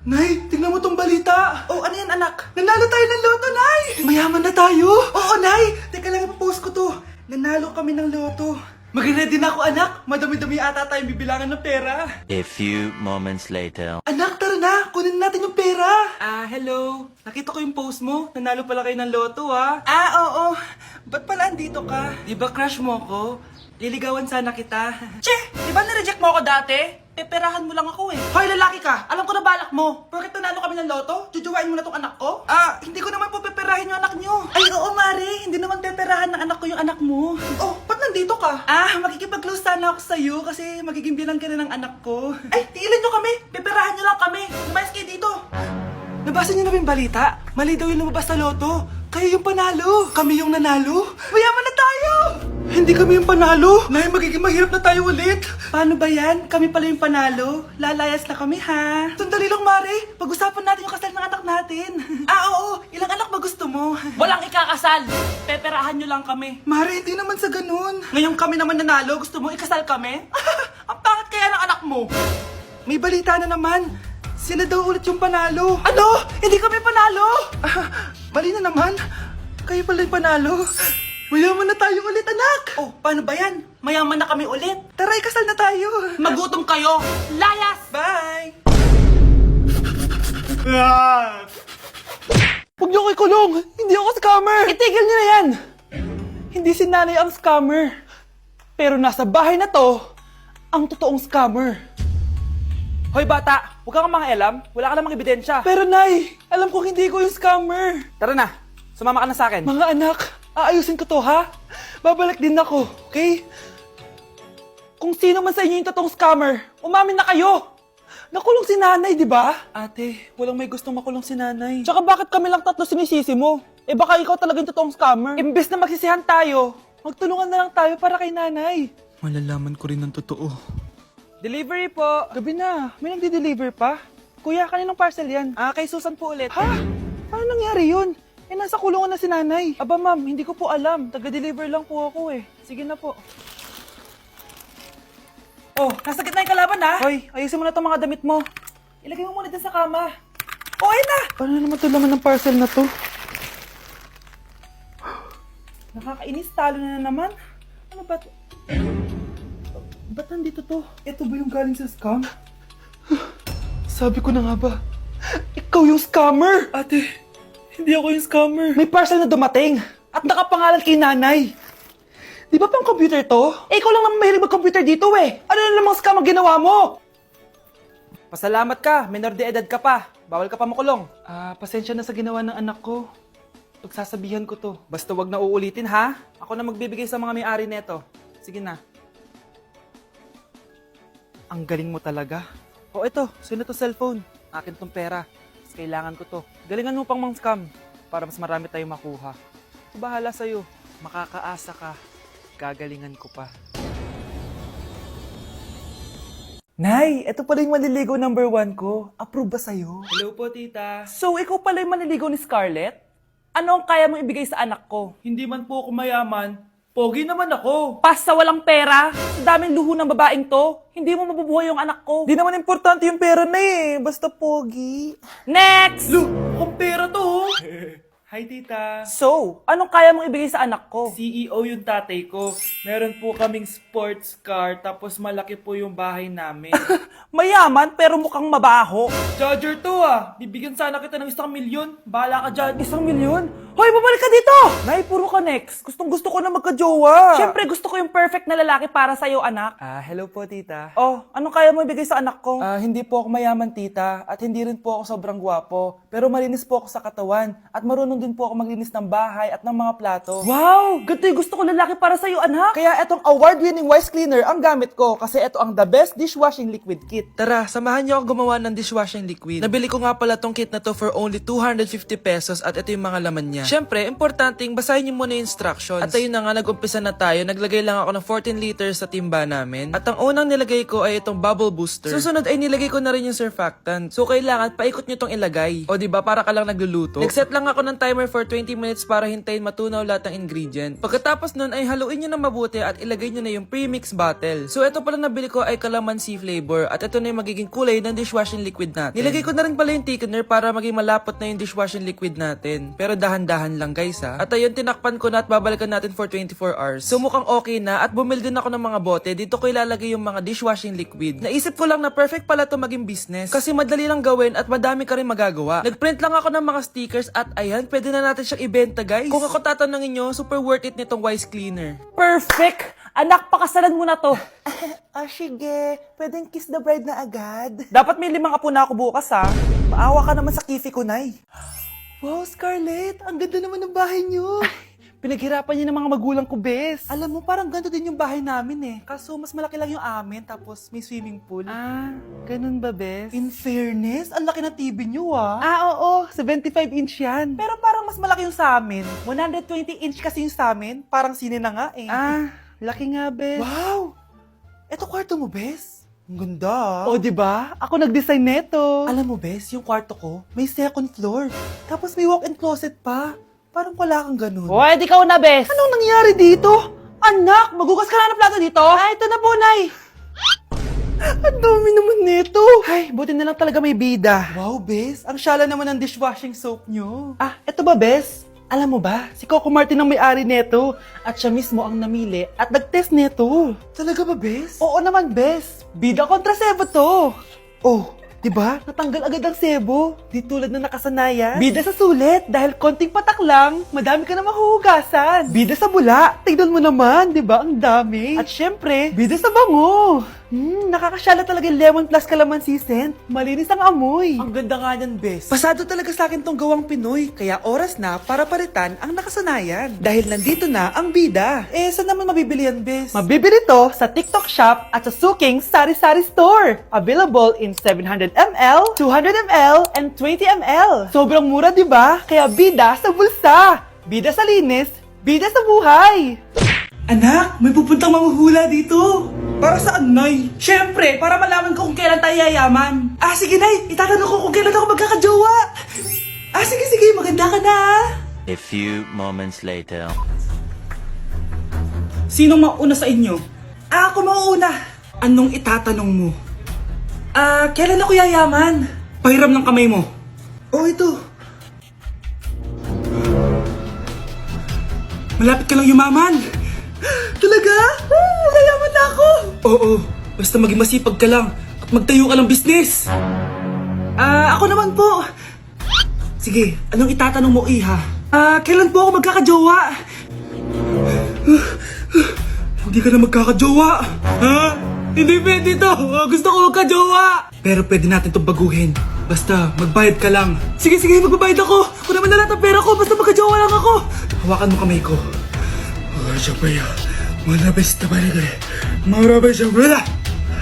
Nay, tingnan mo tong balita. Oh, ano yan, anak? Nanalo tayo ng loto, Nay! Mayaman na tayo! Oo, Nay! Teka lang, ipapost ko to. Nanalo kami ng loto. Mag-ready na ako, anak. Madami-dami ata tayong bibilangan ng pera. A few moments later. Anak, tara na! Kunin natin yung pera! Hello. Nakita ko yung post mo. Nanalo pala kayo ng loto, ha? Oo. Ba't pala andito ka? Di ba crush mo ko? Liligawan sana kita. Che, di ba nireject mo ako dati? Peperahan mo lang ako eh. Hoy, lalaki ka! Alam ko na balak mo. Porket nanalo kami ng loto, jujuwain mo na tong anak ko? Hindi ko naman po peperahin yung anak nyo. Ay, oo, Mari. Hindi naman peperahan ng anak ko yung anak mo. Oh, ba't nandito ka? Makikipag-close sana ako sa'yo kasi magiging bilang ka na ng anak ko. Ay, tiilan nyo kami. Peperahan nyo lang kami. Lumayas kayo dito. Nabasa niyo na ba yung balita? Mali daw yung lumabas sa loto. Kayo yung panalo. Kami yung nanalo. Mayaman na tayo! Hindi kami yung panalo. Nay, magiging mahirap na tayo ulit. Paano ba yan? Kami pala yung panalo. Lalayas na kami, ha? Sandali lang, Mare. Pag-usapan natin yung kasal ng anak natin. Oo. Ilang anak ba gusto mo? Walang ikakasal. Peperahan nyo lang kami. Mare, hindi naman sa ganun. Ngayon kami naman nanalo. Gusto mo ikasal kami? Ang pangit kaya ng anak mo. May balita na naman. Sila daw ulit yung panalo. Ano? Hindi kami panalo. Mali na naman. Kayo pala yung panalo. Mayaman na tayo ulit, anak. Oh, paano ba yan? Mayaman na kami ulit. Tara, ikasal na tayo. Magutom kayo. Layas! Bye! Huwag niyo ko ikulong! Hindi ako scammer! Itigil nyo na yan! Hindi si nanay ang scammer. Pero nasa bahay na to, ang totoong scammer. Hoy bata, huwag kang mangialam. Wala ka namang ebidensya. Pero nay, alam ko hindi ko yung scammer. Tara na, sumama ka na sa akin. Mga anak, aayusin ko to ha? Babalik din ako, okay? Kung sino man sa inyo yung totoong scammer, umamin na kayo! Nakulong si nanay, di ba? Ate, walang may gustong makulong si nanay. Tsaka bakit kami lang tatlo sinisisi mo? Eh baka ikaw talaga yung totoong scammer. Imbes na magsisihan tayo, magtulungan na lang tayo para kay nanay. Malalaman ko rin ang totoo. Delivery po. Gabi na, may nagdi-deliver pa? Kuya, kaninong parcel yan? Kay Susan po ulit. Ha? Paano nangyari yun? Eh, nasa kulungan na si nanay. Aba ma'am, hindi ko po alam. Taga-deliver lang po ako eh. Sige na po. Oh, nasa gitna yung kalaban ha. Hoy, ayusin mo na itong mga damit mo. Ilagay mo muna dyan sa kama. Oh, ayun na! Paano naman ito laman ng parcel na to? Nakakainis, talo na naman. Ano ba to? Ba't nandito to? Ito ba yung galing sa scam? Sabi ko na nga ba, ikaw yung scammer! Ate, hindi ako yung scammer. May parcel na dumating at nakapangalan kay nanay. Di ba pang computer to? Eh, ikaw lang naman mahilig mag-computer dito eh. Ano na namang scam ang ginawa mo? Pasalamat ka, minor de edad ka pa. Bawal ka pa makulong. Pasensya na sa ginawa ng anak ko. Pagsasabihan ko to. Basta wag na uulitin ha. Ako na magbibigay sa mga may-ari neto. Sige na. Ang galing mo talaga. Oh, ito. Sino to cellphone? Akin tong pera. Mas kailangan ko to. Galingan mo pang mang-scam para mas marami tayong makuha. Bahala sa'yo. Makakaasa ka. Gagalingan ko pa. Nay, ito pala yung manliligaw number 1 ko. Approve ba sa'yo? Hello po, tita. So, ikaw pala yung manliligaw ni Scarlett? Ano ang kaya mong ibigay sa anak ko? Hindi man po ako mayaman. Pogi naman ako. Pas sa walang pera? Sa daming luho ng babaeng to? Hindi mo mabubuhay yung anak ko. Di naman importante yung pera na eh. Basta pogi. Next! Look, kung pera to. Hi, tita. So, anong kaya mong ibigay sa anak ko? CEO yung tatay ko. Meron po kaming sports car, tapos malaki po yung bahay namin. Mayaman pero mukhang mabaho. Charger to Bibigyan sana kita ng 1,000,000. Bahala ka dyan. 1,000,000? Hoy, babalik ka dito! Nay, puro ka next. Gustong gusto ko na magka-jowa. Siyempre, gusto ko yung perfect na lalaki para sa'yo, anak. Hello po, tita. Oh, anong kaya mo ibigay sa anak ko? Hindi po ako mayaman, tita. At hindi rin po ako sobrang gwapo. Pero malinis po ako sa katawan. At marunong din po ako maglinis ng bahay at ng mga plato. Wow! Ganito yung gusto ko lalaki para sa'yo, anak. Kaya etong award-winning Wise Cleaner ang gamit ko kasi ito ang the best dishwashing liquid kit. Tara, samahan niyo ako gumawa ng dishwashing liquid. Nabili ko nga pala tong kit na to for only 250 pesos at ito yung mga laman niya. Siyempre, importanteng basahin niyo muna yung instructions. At ayun na nga, nag-umpisa na tayo. Naglagay lang ako ng 14 liters sa timba namin. At ang unang nilagay ko ay itong bubble booster. Susunod ay nilagay ko na rin yung surfactant. So kailangan paikot niyo tong ilagay. O diba, para ka lang nagluluto. Nag-set lang ako ng timer for 20 minutes para hintayin matunaw lahat ng ingredient. Pagkatapos nun ay haluin nyo na mabuti at ilagay nyo na yung premix bottle. So ito pala nabili ko ay calamansi flavor at ito na yung magiging kulay ng dishwashing liquid natin. Nilagay ko na rin pala yung thickener para maging malapot na yung dishwashing liquid natin. Pero dahan-dahan lang guys ha. At ayun, tinakpan ko na at babalikan natin for 24 hours. So mukhang okay na at bumili din ako ng mga bote. Dito ko ilalagay yung mga dishwashing liquid. Naisip ko lang na perfect pala to maging business kasi madali lang gawin at madami ka rin magagawa. Nagprint lang ako ng mga stickers at ayan, pwede na natin siyang ibenta guys. Kung ako tatanungin nyo, super worth it nitong Wise Cleaner. Perfect! Anak, pakasalan mo na to. Sige. Pwedeng kiss the bride na agad. Dapat may 5 apo na ako bukas, ha? Maawa ka naman sa kifi ko, Nay. Wow, Scarlett! Ang ganda naman ng bahay niyo. Pinaghirapan niyo ng mga magulang ko, Bes. Alam mo, parang ganito din yung bahay namin, eh. Kaso, mas malaki lang yung amin, tapos may swimming pool. Ganun ba, Bes? In fairness, ang laki ng TV niyo, ah. Oo. 75-inch yan. Pero parang mas malaki yung sa amin. 120-inch kasi yung sa amin. Parang sine na nga, eh. Laki nga, Bes. Wow! Eto kwarto mo, Bes. Ang ganda. O, diba? Ako nag-design neto. Alam mo, Bes, yung kwarto ko, may second floor. Tapos may walk-in closet pa. Parang wala kang ganun. O, edi ka na, Bes. Anong nangyari dito? Anak, magugas ka na ng plato dito? Ito na po, Nay. Ang dami naman nito. Ay, buti na lang talaga may bida. Wow, Bes. Ang syala naman ng dishwashing soap nyo. Eto ba, Bes? Alam mo ba, si Coco Martin ang may-ari neto at siya mismo ang namili at nag-test neto. Talaga ba, Bes? Oo naman, Bes. Bida kontra sebo to. Oh, diba? Natanggal agad ang sebo. Di tulad na nakasanayan. Bida sa sulit dahil konting patak lang, madami ka na mahuhugasan. Bida sa bula, tignan mo naman, diba? Ang dami. At syempre, bida sa bango. Nakakasyala talaga yung lemon plus calamansi scent. Malinis ang amoy. Ang ganda nga yan, Bes. Pasado talaga sa akin tong gawang Pinoy. Kaya oras na para palitan ang nakasanayan. Dahil nandito na ang bida. Saan naman mabibili yan, Bes? Mabibili to sa TikTok Shop at sa Suking Sari Sari Store. Available in 700ml, 200ml, and 20ml. Sobrang mura, di ba? Kaya bida sa bulsa. Bida sa linis. Bida sa buhay. Anak, may pupuntang manghuhula dito. Para saan, Nay? Siyempre, para malaman ko kung kailan tayo yayaman. Sige, Nay. Itatanong ko kung kailan ako magkakajowa. Sige. Maganda ka na, A few moments later. Sinong mauna sa inyo? Ako mauna. Anong itatanong mo? Kailan ako yayaman? Pahiram ng kamay mo. Ito. Malapit ka lang yumaman. Talaga? Yayaman na ako. Oo, basta maging masipag ka lang at magtayo ka ng business. Ako naman po. Sige, anong itatanong mo, Iha? Kailan po ako magkakajowa? Hindi ka na magkakajowa. Hindi pwede to. Gusto ko magkajowa. Pero pwede natin itong baguhin. Basta, magbayad ka lang. Sige, magbabayad ako. Kung naman na lahat ang pera ko, basta magkajowa lang ako. Hawakan mo kamay ko.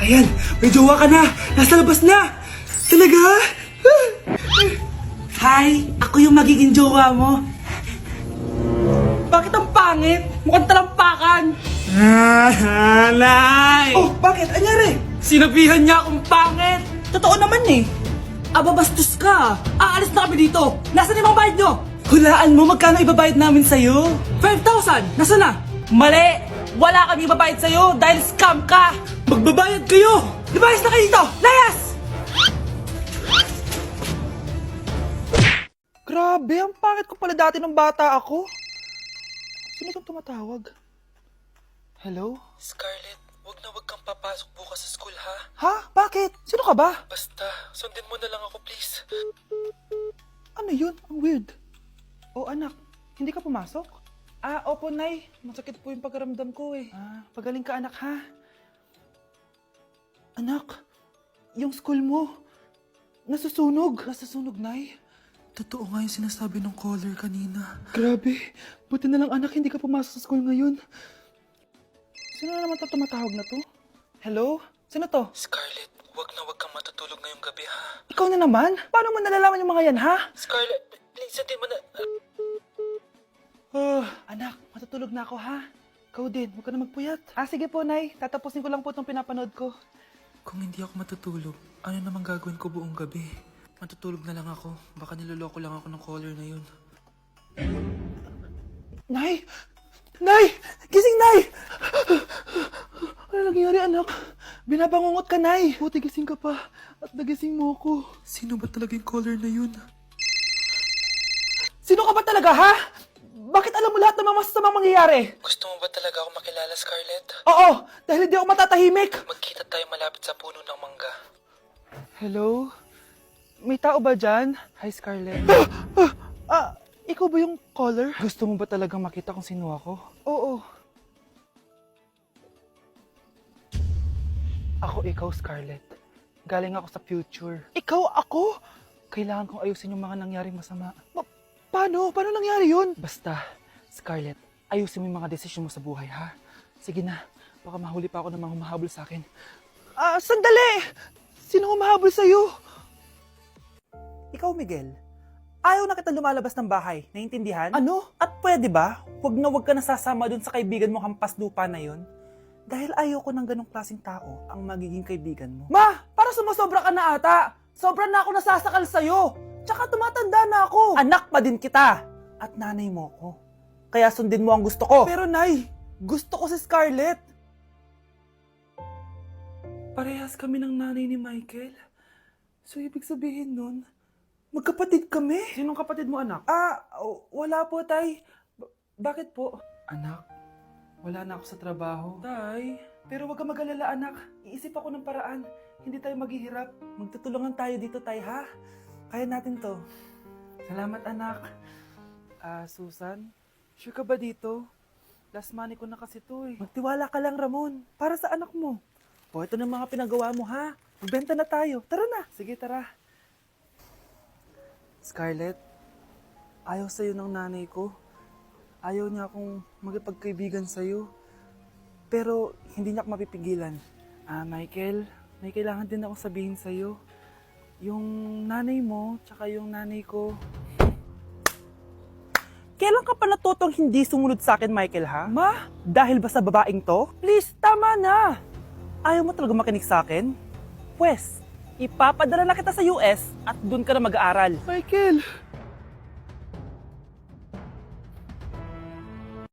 Ayan, may jowa ka na. Nasa labas na. Talaga? Hi, ako yung magiging jowa mo. Bakit ang pangit? Mukhang talampakan. Nay! Oh, bakit? Anyari? Sinabihan niya akong pangit. Totoo naman eh. Bastos ka. Aalis na kami dito. Nasaan yung mga bayad nyo? Hulaan mo magkano ibabayad namin sa'yo. 5,000! Nasaan na? Mali! Wala kami ibabayad sa'yo dahil scam ka! Magbabayad kayo! Lumayas na kayo dito! Layas! Grabe, ang pangit ko pala dati ng bata ako. Sino itong tumatawag? Hello? Scarlett, wag kang papasok bukas sa school, ha? Ha? Bakit? Sino ka ba? Basta, sundin mo na lang ako, please. Ano yun? Ang weird. Oh, anak, hindi ka pumasok? Opo, Nay. Masakit po yung pagkaramdam ko eh. Pagaling ka, anak, ha? Anak, yung school mo, nasusunog. Nasusunog, Nay? Totoo nga yung sinasabi ng caller kanina. Grabe. Buti na lang, anak, hindi ka pumasok sa school ngayon. Sino na naman tumatawag na to? Hello? Sino to? Scarlett, wag kang matutulog ngayong gabi, ha? Ikaw na naman? Paano mo nalalaman yung mga yan, ha? Scarlett, please, sundin mo na... Anak, matutulog na ako, ha? Ikaw din, huwag ka na magpuyat. Sige po, Nay. Tatapusin ko lang po itong pinapanood ko. Kung hindi ako matutulog, ano namang gagawin ko buong gabi? Matutulog na lang ako. Baka niloloko lang ako ng caller na yun. Nay! Nay! Gising, Nay! Ano nangyari, anak? Binabangungot ka, Nay. Buti gising ka pa. At nagising mo ako. Sino ba talaga yung caller na yun? Sino ka ba talaga, ha? Bakit alam mo lahat ng mga masasamang mangyayari? Gusto mo ba talaga ako makilala, Scarlett? Oo, dahil hindi ako matatahimik. Magkita tayo malapit sa puno ng mangga. Hello? May tao ba dyan? Hi, Scarlett. Ikaw ba yung caller? Gusto mo ba talagang makita kung sino ako? Oo. Ako ikaw, Scarlett. Galing ako sa future. Ikaw ako? Kailangan kong ayusin yung mga nangyaring masama. Paano? Paano nangyari yun? Basta, Scarlett, ayusin mo yung mga desisyon mo sa buhay, ha? Sige na, baka mahuli pa ako ng mga humahabol sa akin. Sandali! Sino humahabol sa'yo? Ikaw, Miguel, ayaw na kita lumalabas ng bahay, naiintindihan? Ano? At pwede ba, huwag ka nasasama dun sa kaibigan mo hampas lupa na yon? Dahil ayoko ng ganong klaseng tao ang magiging kaibigan mo. Ma! Para sumusobra ka na ata! Sobra na ako nasasakal sa'yo! Tsaka tumatanda na ako! Anak pa din kita! At nanay mo ko. Kaya sundin mo ang gusto ko. Pero Nay, gusto ko si Scarlett! Parehas kami ng nanay ni Michael. So, ibig sabihin nun, Magkapatid kami? sinong kapatid mo, anak? Wala po, Tay. Bakit po? Anak, wala na ako sa trabaho. Tay, pero wag ka mag-alala, anak. Iisip ako ng paraan. Hindi tayo maghihirap. Magtutulungan tayo dito, Tay, ha? Kaya natin to. Salamat, anak. Susan, sure ka ba dito? Last money ko na kasi to eh. Magtiwala ka lang, Ramon. Para sa anak mo. O, ito na mga pinagawa mo, ha? Magbenta na tayo. Tara na. Sige, tara. Scarlett, ayaw sa'yo ng nanay ko. Ayaw niya akong magipagkaibigan sa'yo. Pero hindi niya ako mapipigilan. Michael, may kailangan din akong sabihin sa'yo. Yung nanay mo, tsaka yung nanay ko. Kailan ka pa natutong hindi sumunod sa akin, Michael, ha? Ma, dahil ba sa babaeng to? Please, tama na! Ayaw mo talaga makinig sa akin? Pwes, ipapadala na kita sa US at doon ka na mag-aaral. Michael!